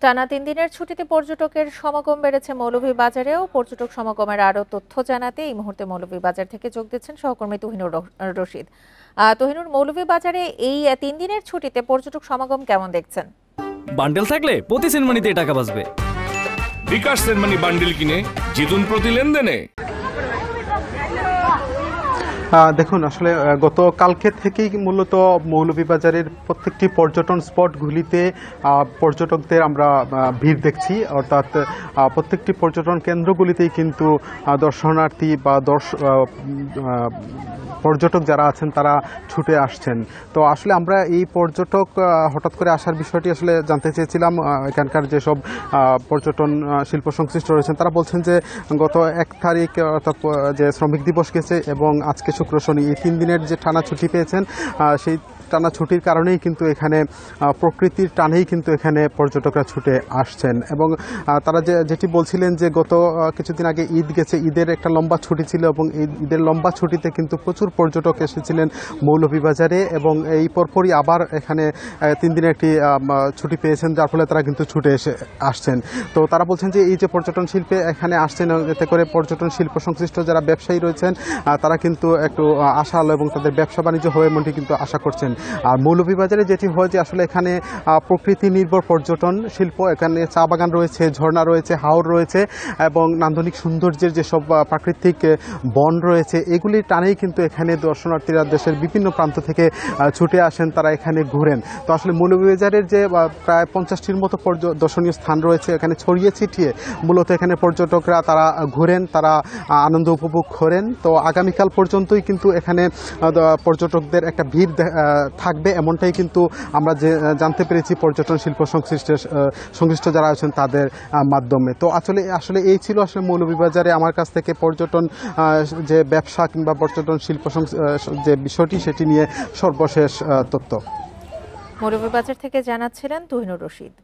টানা ৩ দিনের ছুটিতে পর্যটকের সমাগম বেড়েছে মৌলভীবাজারেও। পর্যটক সমাগমের আরও তথ্য জানাতে এই মুহূর্তে মৌলভীবাজার থেকে যোগ দিচ্ছেন সহকর্মী তুহিনুর রশিদ। তুহিনুর, মৌলভীবাজারে এই ৩ দিনের ছুটিতে পর্যটক সমাগম কেমন দেখছেন? বান্ডেল থাকলে প্রতি সেনমানিতে টাকা বাঁচবে। বিকাশ সেনমানি বান্ডেল কিনে জিতুন প্রতি লেনদেনে। দেখুন, আসলে গতকালকে থেকেই মূলত মৌলভীবাজারের প্রত্যেকটি পর্যটন স্পটগুলিতে পর্যটকদের আমরা ভিড় দেখছি। অর্থাৎ প্রত্যেকটি পর্যটন কেন্দ্রগুলিতেই কিন্তু দর্শনার্থী বা পর্যটক যারা আছেন তারা ছুটে আসছেন। তো আসলে আমরা এই পর্যটক হঠাৎ করে আসার বিষয়টি আসলে জানতে চেয়েছিলাম। এখানকার যেসব পর্যটন শিল্প সংশ্লিষ্ট রয়েছেন তারা বলছেন যে গত ১ তারিখ অর্থাৎ যে শ্রমিক দিবস গেছে এবং আজকে শুক্র শনি এই ৩ দিনের যে টানা ছুটি পেয়েছেন সেই টানা ছুটির কারণেই কিন্তু এখানে প্রকৃতির টানেই কিন্তু এখানে পর্যটকরা ছুটে আসছেন। এবং তারা যেটি বলছিলেন যে গত কিছুদিন আগে ঈদ গেছে, ঈদের একটা লম্বা ছুটি ছিল এবং এই ঈদের লম্বা ছুটিতে কিন্তু প্রচুর পর্যটক এসেছিলেন মৌলভীবাজারে এবং এই পরপরই আবার এখানে ৩ দিনের একটি ছুটি পেয়েছেন, যার ফলে তারা কিন্তু ছুটে আসছেন। তো তারা বলছেন যে এই যে পর্যটন শিল্পে এখানে আসছেন, এতে করে পর্যটন শিল্প সংশ্লিষ্ট যারা ব্যবসায়ী রয়েছেন তারা কিন্তু একটু আশালো এবং তাদের ব্যবসা বাণিজ্য হবে এমনটি কিন্তু আশা করছেন। আর মৌলভীবাজারে যেটি হয় যে আসলে এখানে প্রকৃতি নির্ভর পর্যটন শিল্প, এখানে চা বাগান রয়েছে, ঝর্ণা রয়েছে, হাওর রয়েছে এবং নান্দনিক সৌন্দর্যের যেসব প্রাকৃতিক বন রয়েছে এগুলির টানেই কিন্তু এখানে দর্শনার্থীরা দেশের বিভিন্ন প্রান্ত থেকে ছুটে আসেন, তারা এখানে ঘুরেন। তো আসলে মৌলভীবাজারের যে প্রায় 50টির মতো দর্শনীয় স্থান রয়েছে এখানে ছড়িয়ে ছিটিয়ে মূলত এখানে পর্যটকরা তারা ঘুরেন, তারা আনন্দ উপভোগ করেন। তো আগামীকাল পর্যন্তই কিন্তু এখানে পর্যটকদের একটা ভিড় থাকবে এমনটাই কিন্তু আমরা জানতে পেরেছি পর্যটন শিল্প সংশ্লিষ্ট যারা আছেন তাদের মাধ্যমে। তো আসলে এই ছিল আসলে মৌলভীবাজারে আমার কাছ থেকে পর্যটন যে ব্যবসা কিংবা পর্যটন শিল্প যে বিষয়টি সেটি নিয়ে সর্বশেষ তথ্য। মৌলভীবাজার থেকে জানাচ্ছিলেন তুহিনুর রশিদ।